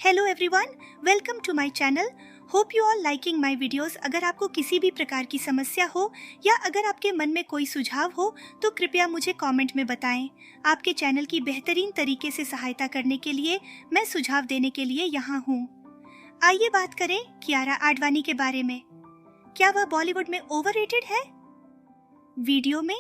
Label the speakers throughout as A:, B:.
A: Hello everyone, welcome to my channel. Hope you all liking my videos. अगर आपको किसी भी प्रकार की समस्या हो या अगर आपके मन में कोई सुझाव हो तो कृपया मुझे कमेंट में बताएं। आपके चैनल की बेहतरीन तरीके से सहायता करने के लिए मैं सुझाव देने के लिए यहाँ हूँ। आइए बात करें कियारा आडवाणी के बारे में। क्या वह बॉलीवुड में ओवररेटेड है? वीडियो में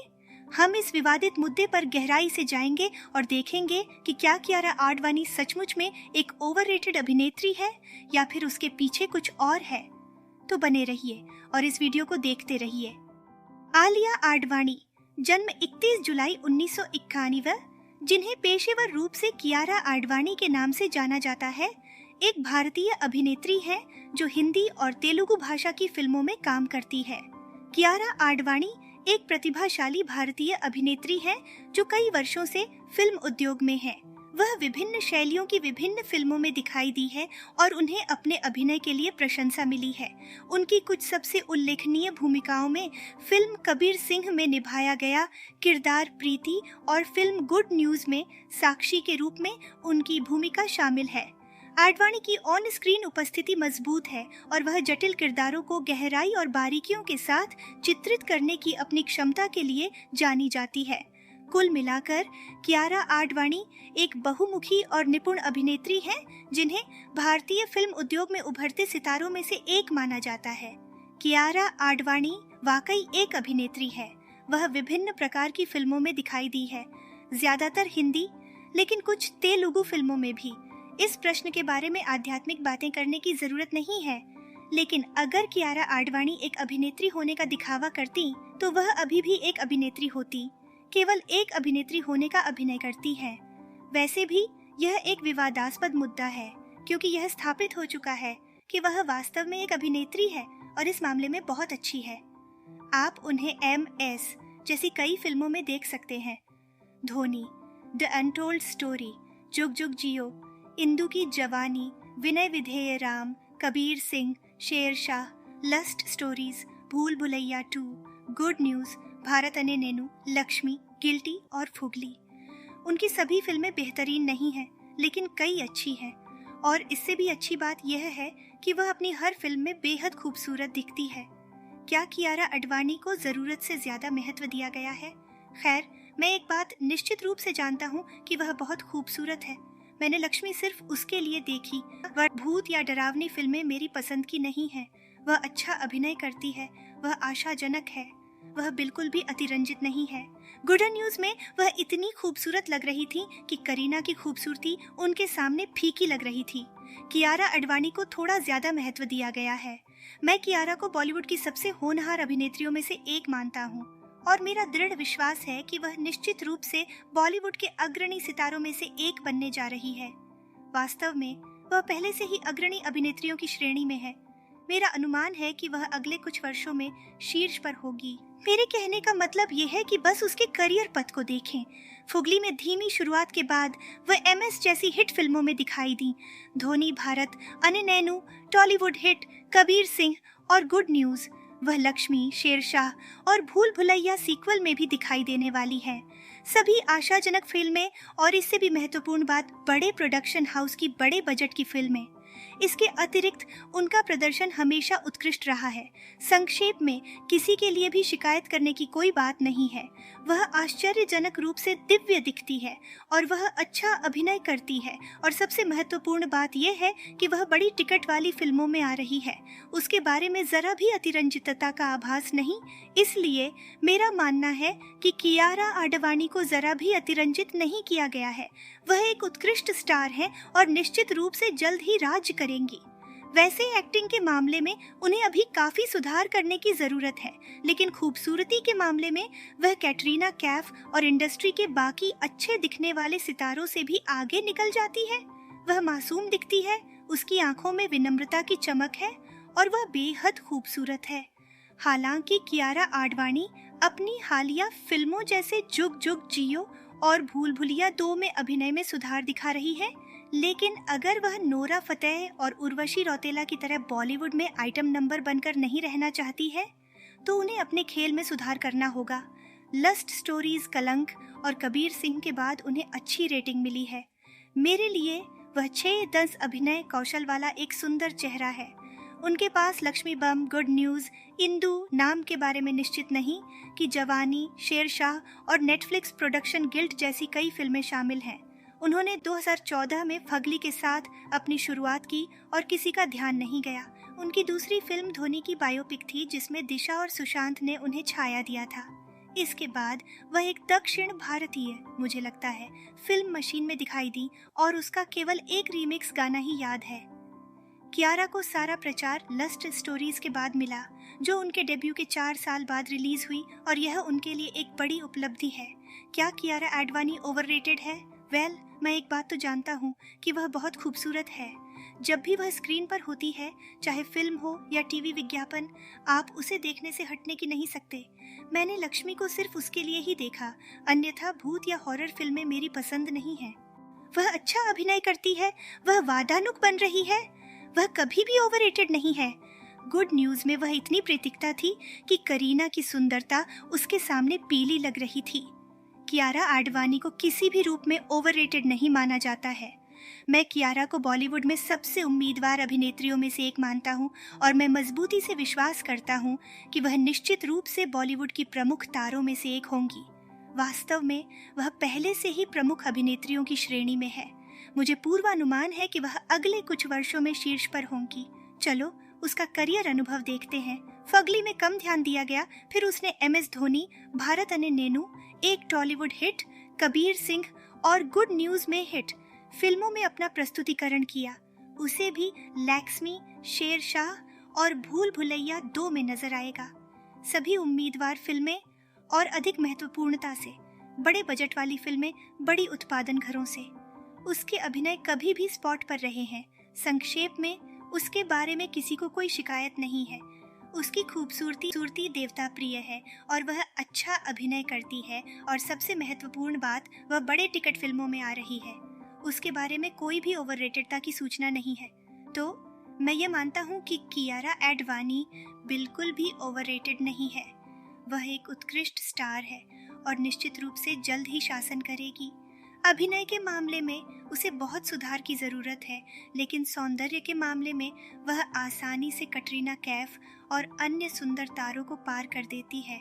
A: हम इस विवादित मुद्दे पर गहराई से जाएंगे और देखेंगे कि क्या कियारा आडवाणी सचमुच में एक ओवररेटेड अभिनेत्री है या फिर उसके पीछे कुछ और है। तो बने रहिए और इस वीडियो को देखते रहिए। आलिया आडवाणी, जन्म 31 जुलाई 1991, जिन्हें पेशेवर रूप से कियारा आडवाणी के नाम से जाना जाता है, एक भारतीय अभिनेत्री है जो हिंदी और तेलुगु भाषा की फिल्मों में काम करती है। कियारा आडवाणी एक प्रतिभाशाली भारतीय अभिनेत्री है जो कई वर्षों से फिल्म उद्योग में है। वह विभिन्न शैलियों की विभिन्न फिल्मों में दिखाई दी है और उन्हें अपने अभिनय के लिए प्रशंसा मिली है। उनकी कुछ सबसे उल्लेखनीय भूमिकाओं में फिल्म कबीर सिंह में निभाया गया किरदार प्रीति और फिल्म गुड न्यूज में साक्षी के रूप में उनकी भूमिका शामिल है। आडवाणी की ऑन स्क्रीन उपस्थिति मजबूत है और वह जटिल किरदारों को गहराई और बारीकियों के साथ चित्रित करने की अपनी क्षमता के लिए जानी जाती है। कुल मिलाकर कियारा आडवाणी एक बहुमुखी और निपुण अभिनेत्री है जिन्हें भारतीय फिल्म उद्योग में उभरते सितारों में से एक माना जाता है। कियारा आडवाणी वाकई एक अभिनेत्री है। वह विभिन्न प्रकार की फिल्मों में दिखाई दी है, ज्यादातर हिंदी, लेकिन कुछ तेलुगु फिल्मों में भी। इस प्रश्न के बारे में आध्यात्मिक बातें करने की जरूरत नहीं है, लेकिन अगर कियारा आडवाणी एक अभिनेत्री होने का दिखावा करती तो वह अभी भी एक अभिनेत्री होती, केवल एक अभिनेत्री होने का अभिनय करती है। वैसे भी यह एक विवादास्पद मुद्दा है क्योंकि यह स्थापित हो चुका है कि वह वास्तव में एक अभिनेत्री है और इस मामले में बहुत अच्छी है। आप उन्हें MS जैसी कई फिल्मों में देख सकते हैं। धोनी, द अनटोल्ड स्टोरी, जुग जुग जियो, इंदु की जवानी, विनय विधेय राम, कबीर सिंह, शेरशाह, लस्ट स्टोरीज, भूल भुलैया 2, गुड न्यूज, भारत अने नेनु, लक्ष्मी, गिल्टी और फुगली। उनकी सभी फिल्में बेहतरीन नहीं हैं, लेकिन कई अच्छी हैं। और इससे भी अच्छी बात यह है कि वह अपनी हर फिल्म में बेहद खूबसूरत दिखती है। क्या कियारा आडवाणी को जरूरत से ज्यादा महत्व दिया गया है? खैर, मैं एक बात निश्चित रूप से जानता हूँ कि वह बहुत खूबसूरत है। मैंने लक्ष्मी सिर्फ उसके लिए देखी। वह भूत या डरावनी फिल्में मेरी पसंद की नहीं है। वह अच्छा अभिनय करती है, वह आशाजनक है, वह बिल्कुल भी अतिरंजित नहीं है। गुड न्यूज में वह इतनी खूबसूरत लग रही थी कि करीना की खूबसूरती उनके सामने फीकी लग रही थी। कियारा आडवाणी को थोड़ा ज्यादा महत्व दिया गया है। मैं कियारा को बॉलीवुड की सबसे होनहार अभिनेत्रियों में से एक मानता हूँ और मेरा दृढ़ विश्वास है कि वह निश्चित रूप से बॉलीवुड के अग्रणी सितारों में से एक बनने जा रही है। वास्तव में वह पहले से ही अग्रणी अभिनेत्रियों की श्रेणी में है। मेरा अनुमान है कि वह अगले कुछ वर्षों में शीर्ष पर होगी। मेरे कहने का मतलब यह है कि बस उसके करियर पथ को देखें। फुगली में धीमी शुरुआत के बाद वह MS जैसी हिट फिल्मों में दिखाई दी। धोनी, भारत अने नेनु, टॉलीवुड हिट, कबीर सिंह और गुड न्यूज। वह लक्ष्मी, शेरशाह और भूल भुलैया सीक्वल में भी दिखाई देने वाली है। सभी आशाजनक फिल्में और इससे भी महत्वपूर्ण बात, बड़े प्रोडक्शन हाउस की बड़े बजट की फिल्में। इसके अतिरिक्त उनका प्रदर्शन हमेशा उत्कृष्ट रहा है। संक्षेप में, किसी के लिए भी शिकायत करने की कोई बात नहीं है। वह आश्चर्यजनक रूप से दिव्य दिखती है और वह अच्छा अभिनय करती है और सबसे महत्वपूर्ण बात यह है कि वह बड़ी टिकट वाली फिल्मों में आ रही है। उसके बारे में जरा भी अतिरंजितता का आभास नहीं। इसलिए मेरा मानना है कि कियारा आडवाणी को जरा भी अतिरंजित नहीं किया गया है। वह एक उत्कृष्ट स्टार है और निश्चित रूप से जल्द ही राज्य करेंगी। वैसे एक्टिंग के मामले में उन्हें अभी काफी सुधार करने की जरूरत है, लेकिन खूबसूरती के मामले में वह कैटरीना कैफ और इंडस्ट्री के बाकी अच्छे दिखने वाले सितारों से भी आगे निकल जाती है। वह मासूम दिखती है, उसकी आंखों में विनम्रता की चमक है और वह बेहद खूबसूरत है। हालांकि कियारा आडवाणी अपनी हालिया फिल्मों जैसे जुग जुग जियो और भूल भुलैया 2 में अभिनय में सुधार दिखा रही है, लेकिन अगर वह नोरा फतेही और उर्वशी रौतेला की तरह बॉलीवुड में आइटम नंबर बनकर नहीं रहना चाहती है तो उन्हें अपने खेल में सुधार करना होगा। लस्ट स्टोरीज, कलंक और कबीर सिंह के बाद उन्हें अच्छी रेटिंग मिली है। मेरे लिए वह 6 दस अभिनय कौशल वाला एक सुंदर चेहरा है। उनके पास लक्ष्मी बम, गुड न्यूज़, इंदु, नाम के बारे में निश्चित नहीं कि जवानी, शेरशाह और नेटफ्लिक्स प्रोडक्शन गिल्ड जैसी कई फिल्में शामिल हैं। उन्होंने 2014 में फगली के साथ अपनी शुरुआत की और किसी का ध्यान नहीं गया। उनकी दूसरी फिल्म धोनी की बायोपिक थी जिसमें दिशा और सुशांत ने उन्हें छाया दिया था। इसके बाद वह एक दक्षिण भारतीय, मुझे लगता है, फिल्म मशीन में दिखाई दी और उसका केवल एक रीमिक्स गाना ही याद है। कियारा को सारा प्रचार लस्ट स्टोरीज के बाद मिला, जो उनके डेब्यू के 4 साल बाद रिलीज हुई और यह उनके लिए एक बड़ी उपलब्धि है। क्या कियारा एडवानी ओवररेटेड है? वेल, मैं एक बात तो जानता हूँ कि वह बहुत खूबसूरत है। जब भी वह स्क्रीन पर होती है, चाहे फिल्म हो या टीवी विज्ञापन, आप उसे देखने से हटने की नहीं सकते। मैंने लक्ष्मी को सिर्फ उसके लिए ही देखा, अन्यथा भूत या हॉरर फिल्में मेरी पसंद नहीं है। वह अच्छा अभिनय करती है, वह वादानुक बन रही है, वह कभी भी ओवररेटेड नहीं है। गुड न्यूज़ में वह इतनी प्रीतिकता थी कि करीना की सुंदरता उसके सामने पीली लग रही थी। कियारा आडवाणी को किसी भी रूप में ओवररेटेड नहीं माना जाता है। मैं कियारा को बॉलीवुड में सबसे उम्मीदवार अभिनेत्रियों में से एक मानता हूँ और मैं मजबूती से विश्वास करता हूँ कि वह निश्चित रूप से बॉलीवुड की प्रमुख तारों में से एक होंगी। वास्तव में वह पहले से ही प्रमुख अभिनेत्रियों की श्रेणी में है। मुझे पूर्वानुमान है कि वह अगले कुछ वर्षों में शीर्ष पर होंगी। चलो उसका करियर अनुभव देखते हैं। फगली में कम ध्यान दिया गया, फिर उसने MS धोनी, भारत अने नेनू, एक टॉलीवुड हिट, कबीर सिंह और गुड न्यूज़ में हिट फिल्मों में अपना प्रस्तुतिकरण किया। उसे भी लक्ष्मी, शेरशाह और भूल भुलैया 2 में नजर आएगा। सभी उम्मीदवार फिल्में और अधिक महत्वपूर्णता से बड़े बजट वाली फिल्में बड़ी उत्पादन घरों से। उसके अभिनय कभी भी स्पॉट पर रहे हैं। संक्षेप में उसके बारे में किसी को कोई शिकायत नहीं है। उसकी खूबसूरती देवता प्रिय है और वह अच्छा अभिनय करती है, और सबसे महत्वपूर्ण बात, वह बड़े टिकट फिल्मों में आ रही है। उसके बारे में कोई भी ओवररेटेडता की सूचना नहीं है। तो मैं ये मानता हूँ कि कियारा एडवानी बिल्कुल भी ओवररेटेड नहीं है। वह एक उत्कृष्ट स्टार है और निश्चित रूप से जल्द ही शासन करेगी। अभिनय के मामले में उसे बहुत सुधार की ज़रूरत है, लेकिन सौंदर्य के मामले में वह आसानी से कटरीना कैफ और अन्य सुंदर तारों को पार कर देती है।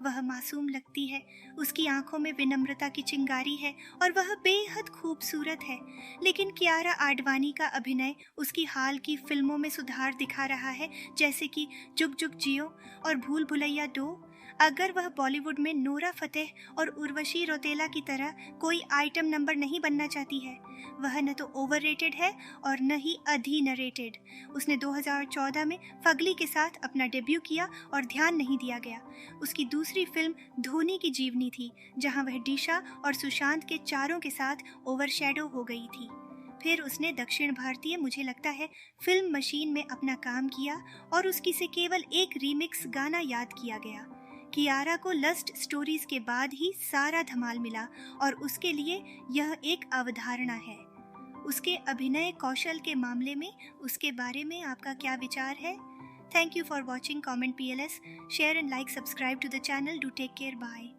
A: वह मासूम लगती है, उसकी आंखों में विनम्रता की चिंगारी है और वह बेहद खूबसूरत है। लेकिन कियारा आडवाणी का अभिनय उसकी हाल की फिल्मों में सुधार दिखा रहा है, जैसे कि जुग जुग जियो और भूल भुलैया 2। अगर वह बॉलीवुड में नोरा फतेह और उर्वशी रौतेला की तरह कोई आइटम नंबर नहीं बनना चाहती है, वह न तो ओवररेटेड है और न ही अधिनरेटेड। उसने 2014 में फगली के साथ अपना डेब्यू किया और ध्यान नहीं दिया गया। उसकी दूसरी फिल्म धोनी की जीवनी थी, जहां वह दिशा और सुशांत के चारों के साथ ओवरशैडो हो गई थी। फिर उसने दक्षिण भारतीय, मुझे लगता है, फिल्म मशीन में अपना काम किया और उसकी से केवल एक रीमिक्स गाना याद किया गया। कियारा को लस्ट स्टोरीज के बाद ही सारा धमाल मिला और उसके लिए यह एक अवधारणा है। उसके अभिनय कौशल के मामले में उसके बारे में आपका क्या विचार है? Thank you for watching. Comment PLS, share and like, subscribe to the channel. Do take care. Bye.